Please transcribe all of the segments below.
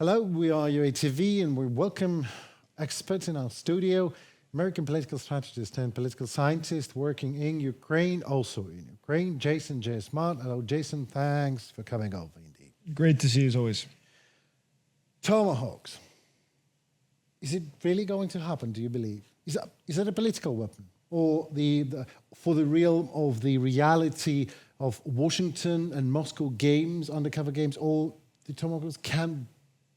Hello, we are UATV and we welcome experts in our studio, American political strategist and political scientist working in Ukraine, also in Ukraine, Jason J. Smart. Hello, Jason. Thanks for coming over, indeed. Great to see you as always. Tomahawks. Is it really going to happen, do you believe? Is that a political weapon? Or for the realm of the reality of Washington and Moscow games, undercover games, or the Tomahawks can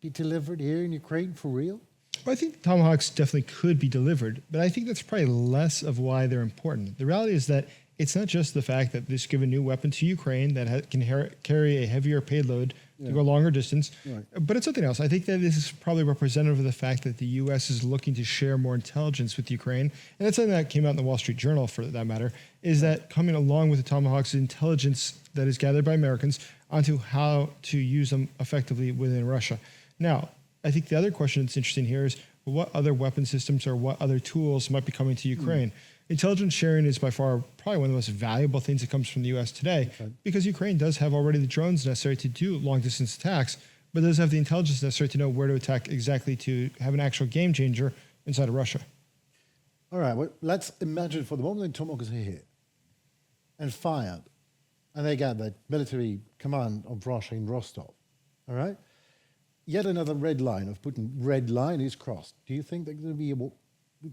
be delivered here in Ukraine for real? Well, I think Tomahawks definitely could be delivered, but I think that's probably less of why they're important. The reality is that it's not just the fact that this give a new weapon to Ukraine that can carry a heavier payload to go a longer distance, but it's something else. I think that this is probably representative of the fact that the U.S. is looking to share more intelligence with Ukraine, and that's something that came out in the Wall Street Journal, for that matter, is that coming along with the Tomahawks is intelligence that is gathered by Americans onto how to use them effectively within Russia. Now, I think the other question that's interesting here is what other weapon systems or what other tools might be coming to Ukraine? Intelligence sharing is by far probably one of the most valuable things that comes from the U.S. today, because Ukraine does have already the drones necessary to do long-distance attacks, but does have the intelligence necessary to know where to attack exactly to have an actual game changer inside of Russia. All right, well, let's imagine for the moment the Tomahawks are here and fired, and they get the military command of Russia in Rostov, all right? Yet another red line of Putin, red line is crossed. Do you think there's going to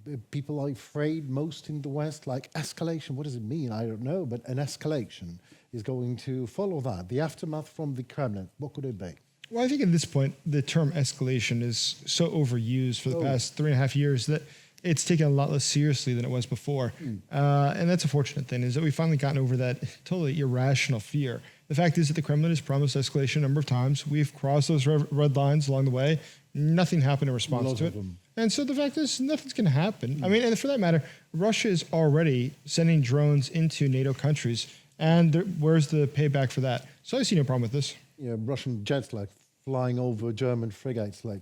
be people are afraid most in the West, like escalation? What does it mean? I don't know, but an escalation is going to follow that. The aftermath from the Kremlin, what could it be? Well, I think at this point, the term escalation is so overused for the past 3.5 years that it's taken a lot less seriously than it was before. And that's a fortunate thing, is that we've finally gotten over that totally irrational fear. The fact is that the Kremlin has promised escalation a number of times. We've crossed those red lines along the way. Nothing happened in response to it. And so the fact is nothing's going to happen. I mean, and for that matter, Russia is already sending drones into NATO countries. And where's the payback for that? So I see no problem with this. Yeah, Russian jets like flying over German frigates. All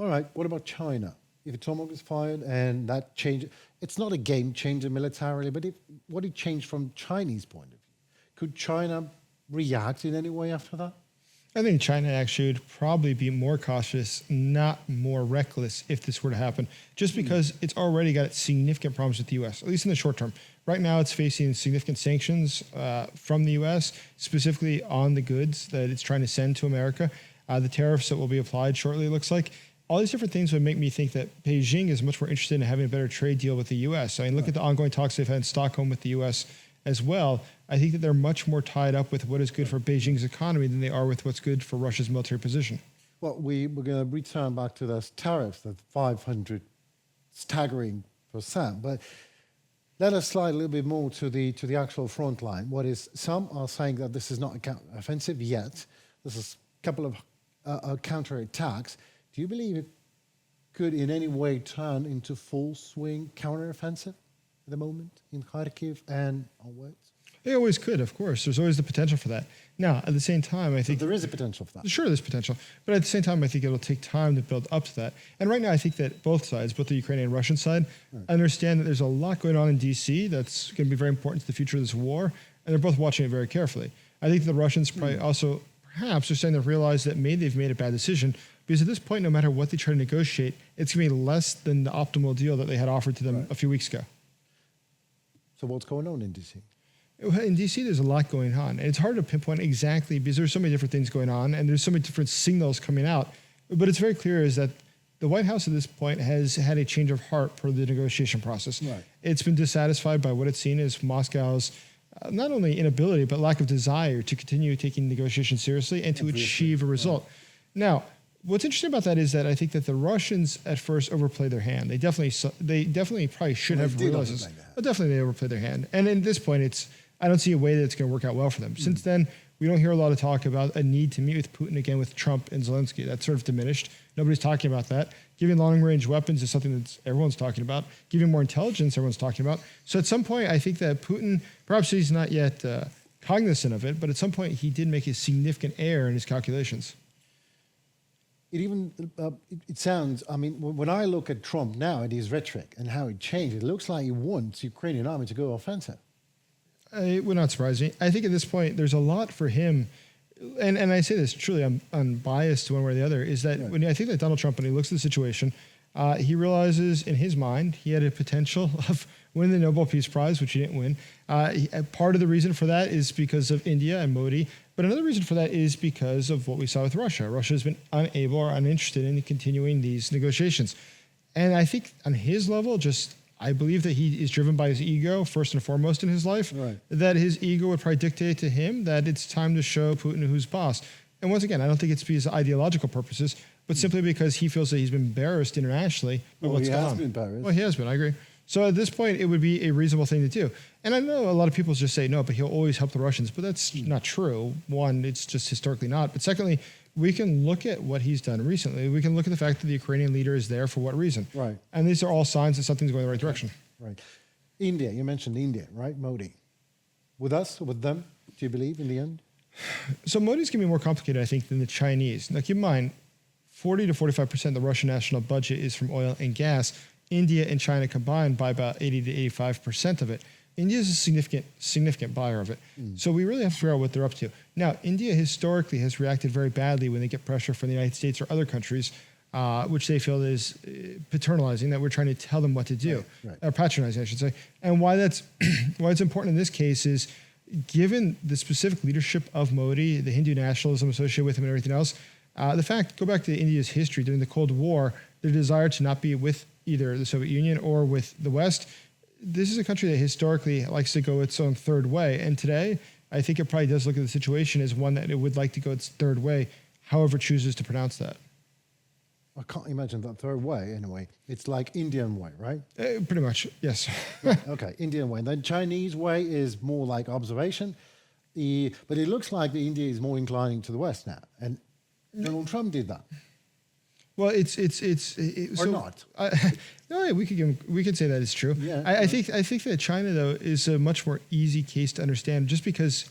right, what about China? If a Tomahawk is fired and that changes, it's not a game changer militarily, but what it changed from Chinese point of view? Could China react in any way after that? I think China actually would probably be more cautious, not more reckless, if this were to happen, just because it's already got significant problems with the U.S., at least in the short term. Right now, it's facing significant sanctions from the U.S., specifically on the goods that it's trying to send to America. The tariffs that will be applied shortly, it looks like. All these different things would make me think that Beijing is much more interested in having a better trade deal with the U.S. I mean, look at the ongoing talks they've had in Stockholm with the U.S. as well. I think that they're much more tied up with what is good for Beijing's economy than they are with what's good for Russia's military position. Well, we're going to return back to those tariffs, the 500 staggering %. But let us slide a little bit more to the actual front line. Some are saying that this is not a offensive yet. This is a couple of counterattacks. Do you believe it could in any way turn into full swing counteroffensive at the moment in Kharkiv and onwards? They always could, of course. There's always the potential for that. Now, at the same time, I think... So there is a potential for that. Sure, there's potential. But at the same time, I think it'll take time to build up to that. And right now, I think that both sides, both the Ukrainian and Russian side, understand that there's a lot going on in D.C. that's going to be very important to the future of this war, and they're both watching it very carefully. I think the Russians probably also, perhaps, are starting to realize that maybe they've made a bad decision, because at this point, no matter what they try to negotiate, it's going to be less than the optimal deal that they had offered to them a few weeks ago. So what's going on in D.C.? In D.C., there's a lot going on. And it's hard to pinpoint exactly because there's so many different things going on and there's so many different signals coming out. But it's very clear is that the White House at this point has had a change of heart per the negotiation process. It's been dissatisfied by what it's seen as Moscow's not only inability, but lack of desire to continue taking negotiations seriously and to achieve a result. Now, what's interesting about that is that I think that the Russians at first overplayed their hand. They definitely probably should have realized this. But definitely they overplayed their hand. And at this point, I don't see a way that it's going to work out well for them. Since then, we don't hear a lot of talk about a need to meet with Putin again with Trump and Zelensky. That's sort of diminished. Nobody's talking about that. Giving long-range weapons is something that everyone's talking about. Giving more intelligence, everyone's talking about. So at some point, I think that Putin, perhaps he's not yet cognizant of it, but at some point he did make a significant error in his calculations. It sounds, I mean, when I look at Trump now and his rhetoric and how it changed, it looks like he wants the Ukrainian army to go offensive. It would not surprise me. I think at this point, there's a lot for him and I say this truly unbiased one way or the other, is that when I think that Donald Trump, when he looks at the situation, he realizes in his mind he had a potential of winning the Nobel Peace Prize, which he didn't win. Part of the reason for that is because of India and Modi, but another reason for that is because of what we saw with Russia. Russia has been unable or uninterested in continuing these negotiations. And I think on his level, I believe that he is driven by his ego first and foremost in his life, that his ego would probably dictate to him that it's time to show Putin who's boss. And once again, I don't think it's because of ideological purposes, but simply because he feels that he's been embarrassed internationally by what's going on. He has been embarrassed. Well, he has been, I agree. So at this point, it would be a reasonable thing to do. And I know a lot of people just say, no, but he'll always help the Russians, but that's not true. One, it's just historically not. But secondly, we can look at what he's done recently. We can look at the fact that the Ukrainian leader is there for what reason. Right. And these are all signs that something's going in the right direction. Right. India, you mentioned India, right? Modi. With us, with them, do you believe in the end? So Modi's going to be more complicated, I think, than the Chinese. Now, keep in mind, 40 to 45% of the Russian national budget is from oil and gas. India and China combined buy about 80 to 85% of it. India is a significant buyer of it. So we really have to figure out what they're up to. Now, India historically has reacted very badly when they get pressure from the United States or other countries, which they feel is paternalizing, that we're trying to tell them what to do, or patronizing, I should say. And why that's why it's important in this case is, given the specific leadership of Modi, the Hindu nationalism associated with him and everything else, go back to India's history during the Cold War, their desire to not be with either the Soviet Union or with the West. This is a country that historically likes to go its own third way. And today, I think it probably does look at the situation as one that it would like to go its third way, however it chooses to pronounce that. I can't imagine that third way, anyway. It's like Indian way, right? Pretty much, yes. Okay, Indian way. And then Chinese way is more like observation. But it looks like the India is more inclining to the West now. And Donald Trump did that. Well, or so, not. No, we could say that is true. Yeah, I think that China, though, is a much more easy case to understand, just because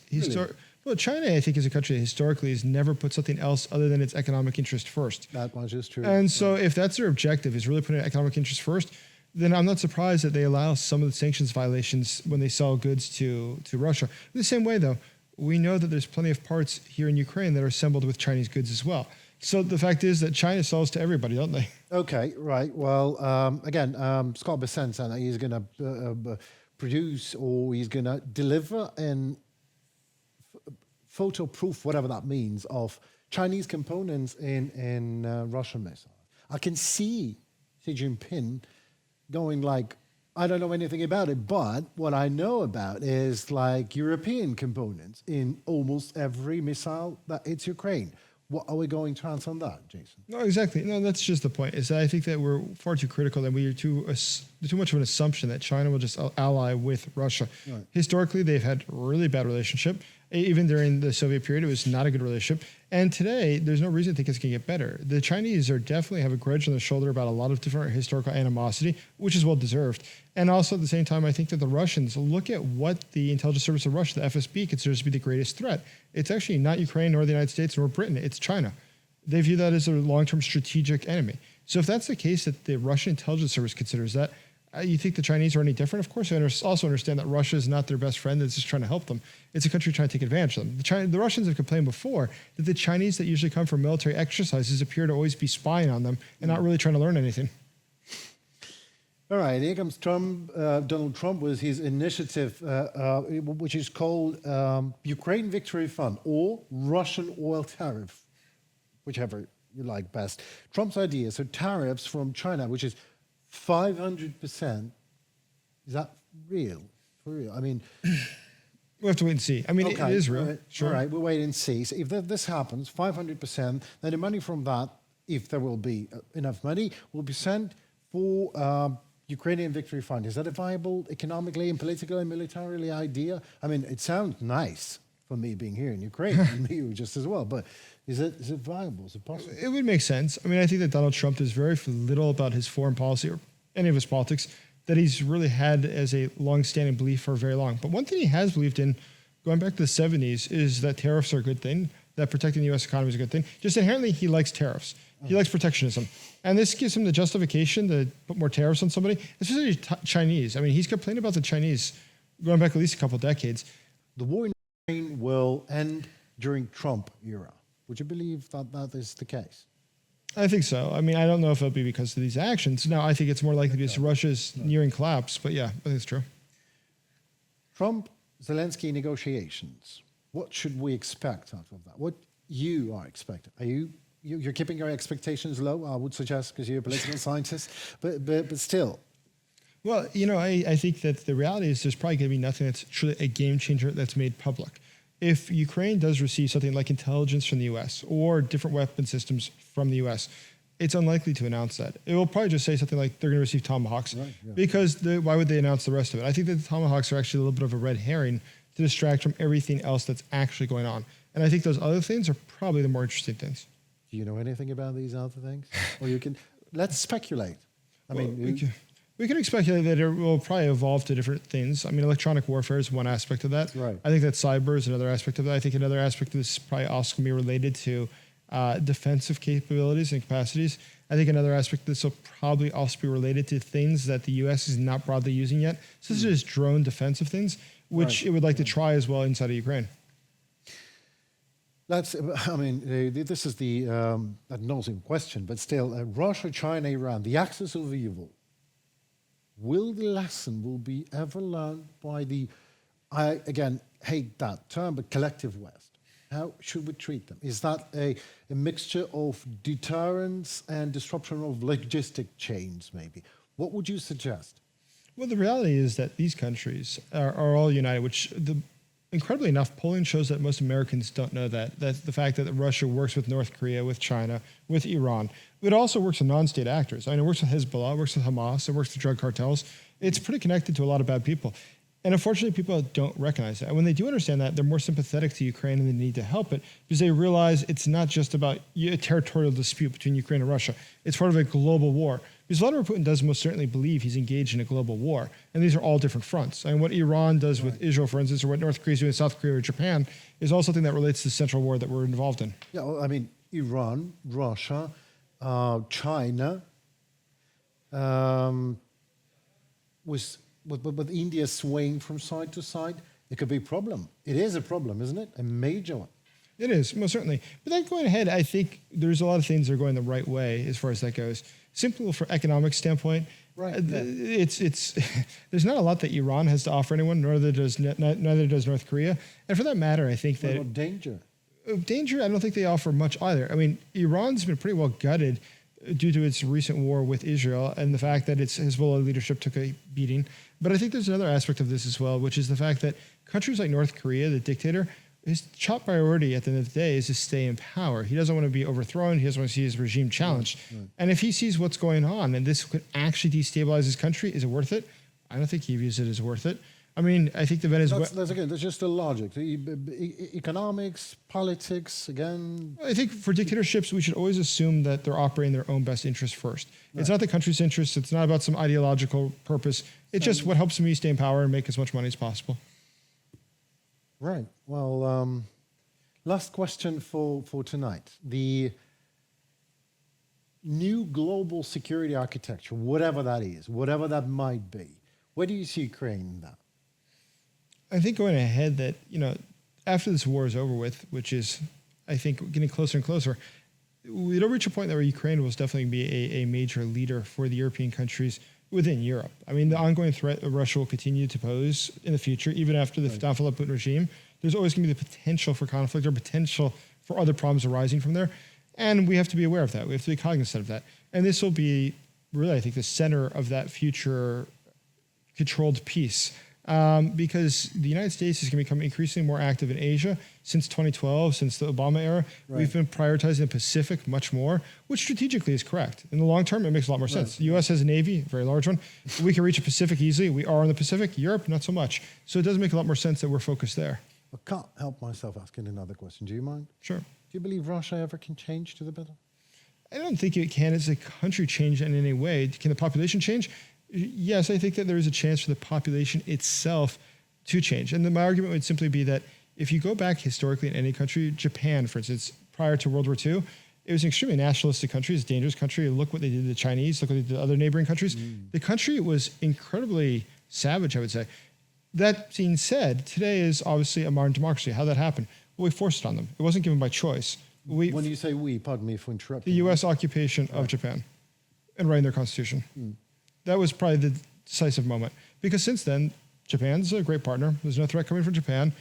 well, China, I think, is a country that historically has never put something else other than its economic interest first. That much is true. And so if that's their objective, is really putting economic interest first, then I'm not surprised that they allow some of the sanctions violations when they sell goods to Russia. In the same way, though, we know that there's plenty of parts here in Ukraine that are assembled with Chinese goods as well. So the fact is that China sells to everybody, don't they? Okay, right. Well, again, Scott Bessent said that he's going to produce, or he's going to deliver in photo proof, whatever that means, of Chinese components in Russian missiles. I can see Xi Jinping going like, I don't know anything about it, but what I know about is like European components in almost every missile that hits Ukraine. What are we going to answer on that, Jason? No, exactly. No, that's just the point. Is that I think that we're far too critical, and we are too much of an assumption that China will just ally with Russia. Right. Historically, they've had a really bad relationship. Even during the Soviet period, it was not a good relationship. And today, there's no reason to think it's going to get better. The Chinese definitely have a grudge on their shoulder about a lot of different historical animosity, which is well deserved. And also at the same time, I think that the Russians look at what the intelligence service of Russia, the FSB, considers to be the greatest threat. It's actually not Ukraine nor the United States nor Britain. It's China. They view that as a long-term strategic enemy. So if that's the case that the Russian intelligence service considers that, you think the Chinese are any different? Of course, I also understand that Russia is not their best friend that's just trying to help them. It's a country trying to take advantage of them. The Russians have complained before that the Chinese that usually come for military exercises appear to always be spying on them and not really trying to learn anything. All right, here comes Trump, Donald Trump with his initiative, which is called Ukraine Victory Fund or Russian oil tariff, whichever you like best. Trump's idea, so tariffs from China, which is 500%. Is that real? For real? I mean, we'll have to wait and see. I mean, okay, it is real. Right, sure. All right, we'll wait and see. So if this happens, 500%, then the money from that, if there will be enough money, will be sent for Ukrainian Victory Fund. Is that a viable economically and politically and militarily idea? I mean, it sounds nice for me being here in Ukraine, and you just as well, but is it viable? Is it possible? It would make sense. I mean, I think that Donald Trump is very little about his foreign policy or any of his politics that he's really had as a long-standing belief for very long. But one thing he has believed in, going back to the 70s, is that tariffs are a good thing, that protecting the U.S. economy is a good thing. Just inherently, he likes tariffs. He likes protectionism. And this gives him the justification to put more tariffs on somebody, especially Chinese. I mean, he's complained about the Chinese going back at least a couple of decades. The war in Ukraine will end during Trump era. Would you believe that that is the case? I think so. I mean, I don't know if it'll be because of these actions. No, I think it's more likely because Russia's nearing collapse. But yeah, I think it's true. Trump-Zelensky negotiations. What should we expect out of that? What you are expecting? Are you're keeping your expectations low? I would suggest because you're a political scientist, but still. Well, I think that the reality is there's probably going to be nothing that's truly a game changer that's made public. If Ukraine does receive something like intelligence from the U.S. or different weapon systems from the U.S., it's unlikely to announce that. It will probably just say something like they're going to receive Tomahawks, right, yeah. because why would they announce the rest of it? I think that the Tomahawks are actually a little bit of a red herring to distract from everything else that's actually going on. And I think those other things are probably the more interesting things. Do you know anything about these other things? Or let's speculate. We can speculate that it will probably evolve to different things. I mean, electronic warfare is one aspect of that. Right. I think that cyber is another aspect of that. I think another aspect of this is probably also going to be related to defensive capabilities and capacities. I think another aspect of this will probably also be related to things that the U.S. is not broadly using yet, such as drone defensive things, which it would like to try as well inside of Ukraine. This is the ad nauseam question, but still, Russia, China, Iran, the axis of evil. Will the lesson be ever learned by the, I again hate that term, but collective West? How should we treat them? Is that a mixture of deterrence and disruption of logistic chains, maybe? What would you suggest? Well, the reality is that these countries are all united, incredibly enough, polling shows that most Americans don't know that. That's the fact that Russia works with North Korea, with China, with Iran. It also works with non-state actors. I mean, it works with Hezbollah, it works with Hamas, it works with drug cartels. It's pretty connected to a lot of bad people. And unfortunately, people don't recognize that. And when they do understand that, they're more sympathetic to Ukraine and the need to help it because they realize it's not just about a territorial dispute between Ukraine and Russia. It's part of a global war. Because Vladimir Putin does most certainly believe he's engaged in a global war. And these are all different fronts. And what Iran does with Israel, for instance, or what North Korea is doing with South Korea or Japan is all something that relates to the central war that we're involved in. Yeah, well, I mean, Iran, Russia, China, with India swaying from side to side, it could be a problem. It is a problem, isn't it? A major one. It is, most certainly. But then going ahead, I think there's a lot of things that are going the right way as far as that goes. Simply from economic standpoint, it's there's not a lot that Iran has to offer anyone, neither does North Korea. And for that matter, I think that... What danger? Danger, I don't think they offer much either. I mean, Iran's been pretty well gutted due to its recent war with Israel and the fact that its Hezbollah leadership took a beating. But I think there's another aspect of this as well, which is the fact that countries like North Korea, the dictator, his top priority at the end of the day is to stay in power. He doesn't want to be overthrown. He doesn't want to see his regime challenged. Right. And if he sees what's going on and this could actually destabilize his country, is it worth it? I don't think he views it as worth it. I mean, I think the Venezuela... That's just the logic. Economics, politics, again... I think for dictatorships, we should always assume that they're operating their own best interest first. Right. It's not the country's interest. It's not about some ideological purpose. It's just what helps me stay in power and make as much money as possible. Right. Well, last question for tonight. The new global security architecture, whatever that is, whatever that might be, where do you see Ukraine in that? I think going ahead that, after this war is over with, which is, I think, getting closer and closer, it'll reach a point where Ukraine will definitely be a major leader for the European countries within Europe. I mean, the ongoing threat that Russia will continue to pose in the future, even after the downfall of the Putin regime, there's always going to be the potential for conflict or potential for other problems arising from there. And we have to be aware of that. We have to be cognizant of that. And this will be really, I think, the center of that future controlled peace. Because the United States is going to become increasingly more active in Asia since 2012, since the Obama era. Right. We've been prioritizing the Pacific much more, which strategically is correct. In the long term, it makes a lot more sense. The U.S. has a Navy, a very large one. We can reach the Pacific easily. We are in the Pacific. Europe, not so much. So it does make a lot more sense that we're focused there. I can't help myself asking another question. Do you mind? Sure. Do you believe Russia ever can change to the better? I don't think it can as a country change in any way. Can the population change? Yes, I think that there is a chance for the population itself to change. And my argument would simply be that if you go back historically in any country, Japan, for instance, prior to World War II, it was an extremely nationalistic country. It's a dangerous country. Look what they did to the Chinese. Look what they did to other neighboring countries. The country was incredibly savage, I would say. That being said, today is obviously a modern democracy. How that happened? Well, we forced it on them. It wasn't given by choice. When you say we, pardon me for The interrupting. U.S. occupation of Japan and writing their constitution. That was probably the decisive moment. Because since then, Japan's a great partner. There's no threat coming from Japan.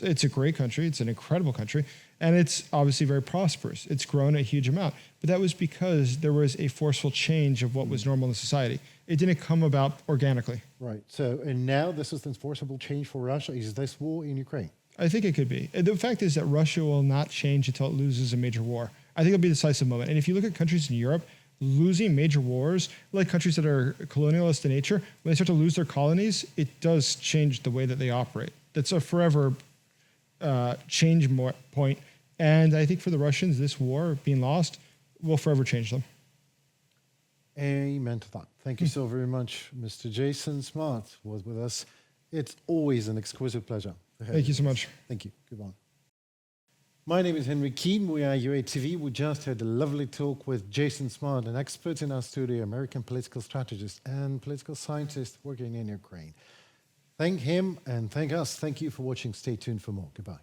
It's a great country. It's an incredible country. And it's obviously very prosperous. It's grown a huge amount. But that was because there was a forceful change of what was normal in society. It didn't come about organically. Right. So, and now this is the enforceable change for Russia. Is this war in Ukraine? I think it could be. The fact is that Russia will not change until it loses a major war. I think it'll be a decisive moment. And if you look at countries in Europe, losing major wars, like countries that are colonialist in nature, when they start to lose their colonies, it does change the way that they operate. That's a forever change point. And I think for the Russians, this war being lost will forever change them. Amen to that. Thank you so very much. Mr. Jason Smart was with us. It's always an exquisite pleasure. Thank you so much. Thank you. Goodbye. My name is Henry Keane. We are UATV. We just had a lovely talk with Jason Smart, an expert in our studio, American political strategist and political scientist working in Ukraine. Thank him and thank us. Thank you for watching. Stay tuned for more. Goodbye.